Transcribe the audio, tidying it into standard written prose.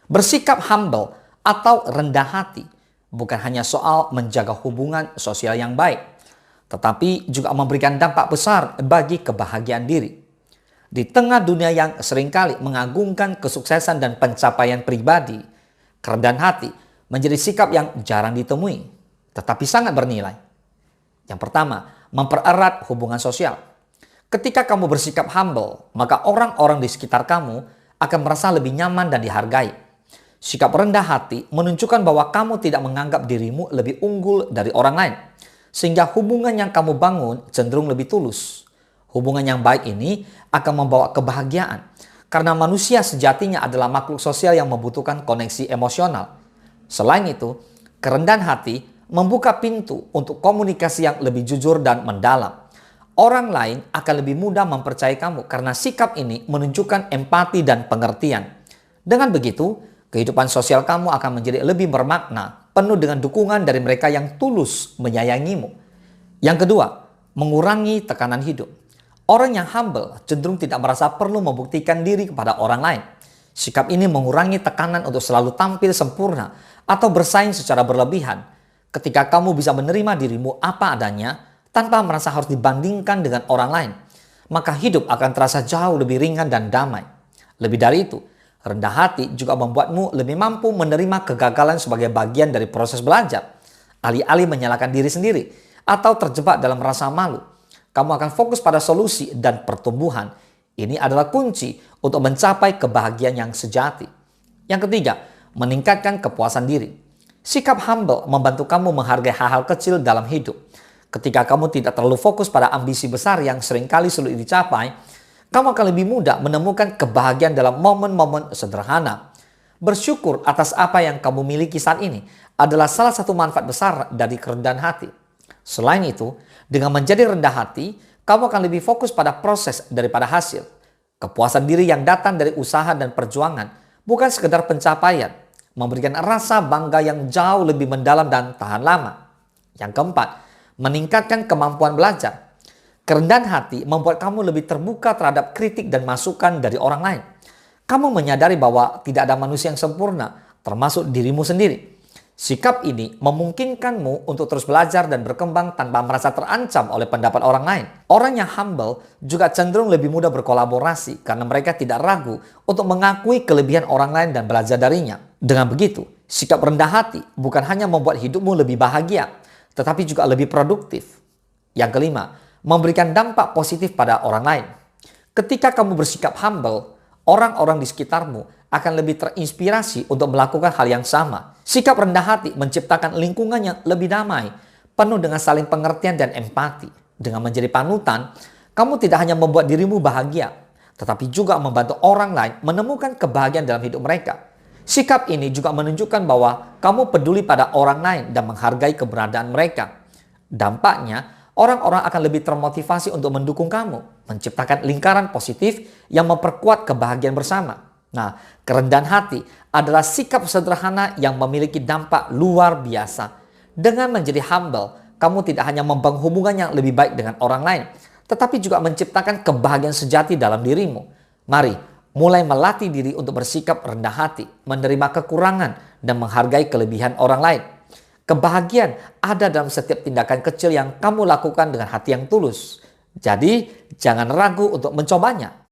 Bersikap humble atau rendah hati bukan hanya soal menjaga hubungan sosial yang baik, tetapi juga memberikan dampak besar bagi kebahagiaan diri. Di tengah dunia yang seringkali mengagungkan kesuksesan dan pencapaian pribadi, kerendahan hati menjadi sikap yang jarang ditemui, tetapi sangat bernilai. Yang pertama, mempererat hubungan sosial. Ketika kamu bersikap humble, maka orang-orang di sekitar kamu akan merasa lebih nyaman dan dihargai. Sikap rendah hati menunjukkan bahwa kamu tidak menganggap dirimu lebih unggul dari orang lain, sehingga hubungan yang kamu bangun cenderung lebih tulus. Hubungan yang baik ini akan membawa kebahagiaan, karena manusia sejatinya adalah makhluk sosial yang membutuhkan koneksi emosional. Selain itu, kerendahan hati membuka pintu untuk komunikasi yang lebih jujur dan mendalam. Orang lain akan lebih mudah mempercayai kamu karena sikap ini menunjukkan empati dan pengertian. Dengan begitu, kehidupan sosial kamu akan menjadi lebih bermakna, penuh dengan dukungan dari mereka yang tulus menyayangimu. Yang kedua, mengurangi tekanan hidup. Orang yang humble cenderung tidak merasa perlu membuktikan diri kepada orang lain. Sikap ini mengurangi tekanan untuk selalu tampil sempurna atau bersaing secara berlebihan. Ketika kamu bisa menerima dirimu apa adanya, tanpa merasa harus dibandingkan dengan orang lain, maka hidup akan terasa jauh lebih ringan dan damai. Lebih dari itu, rendah hati juga membuatmu lebih mampu menerima kegagalan sebagai bagian dari proses belajar. Alih-alih menyalahkan diri sendiri atau terjebak dalam rasa malu, kamu akan fokus pada solusi dan pertumbuhan. Ini adalah kunci untuk mencapai kebahagiaan yang sejati. Yang ketiga, meningkatkan kepuasan diri. Sikap humble membantu kamu menghargai hal-hal kecil dalam hidup. Ketika kamu tidak terlalu fokus pada ambisi besar yang seringkali sulit dicapai, kamu akan lebih mudah menemukan kebahagiaan dalam momen-momen sederhana. Bersyukur atas apa yang kamu miliki saat ini adalah salah satu manfaat besar dari kerendahan hati. Selain itu, dengan menjadi rendah hati, kamu akan lebih fokus pada proses daripada hasil. Kepuasan diri yang datang dari usaha dan perjuangan bukan sekedar pencapaian, memberikan rasa bangga yang jauh lebih mendalam dan tahan lama. Yang keempat, meningkatkan kemampuan belajar. Kerendahan hati membuat kamu lebih terbuka terhadap kritik dan masukan dari orang lain. Kamu menyadari bahwa tidak ada manusia yang sempurna, termasuk dirimu sendiri. Sikap ini memungkinkanmu untuk terus belajar dan berkembang tanpa merasa terancam oleh pendapat orang lain. Orang yang humble juga cenderung lebih mudah berkolaborasi karena mereka tidak ragu untuk mengakui kelebihan orang lain dan belajar darinya. Dengan begitu, sikap rendah hati bukan hanya membuat hidupmu lebih bahagia, tetapi juga lebih produktif. Yang kelima, memberikan dampak positif pada orang lain. Ketika kamu bersikap humble, orang-orang di sekitarmu akan lebih terinspirasi untuk melakukan hal yang sama. Sikap rendah hati menciptakan lingkungan yang lebih damai, penuh dengan saling pengertian dan empati. Dengan menjadi panutan, kamu tidak hanya membuat dirimu bahagia, tetapi juga membantu orang lain menemukan kebahagiaan dalam hidup mereka. Sikap ini juga menunjukkan bahwa kamu peduli pada orang lain dan menghargai keberadaan mereka. Dampaknya, orang-orang akan lebih termotivasi untuk mendukung kamu, menciptakan lingkaran positif yang memperkuat kebahagiaan bersama. Nah, kerendahan hati adalah sikap sederhana yang memiliki dampak luar biasa. Dengan menjadi humble, kamu tidak hanya membangun hubungan yang lebih baik dengan orang lain, tetapi juga menciptakan kebahagiaan sejati dalam dirimu. Mari, mulai melatih diri untuk bersikap rendah hati, menerima kekurangan, dan menghargai kelebihan orang lain. Kebahagiaan ada dalam setiap tindakan kecil yang kamu lakukan dengan hati yang tulus. Jadi, jangan ragu untuk mencobanya.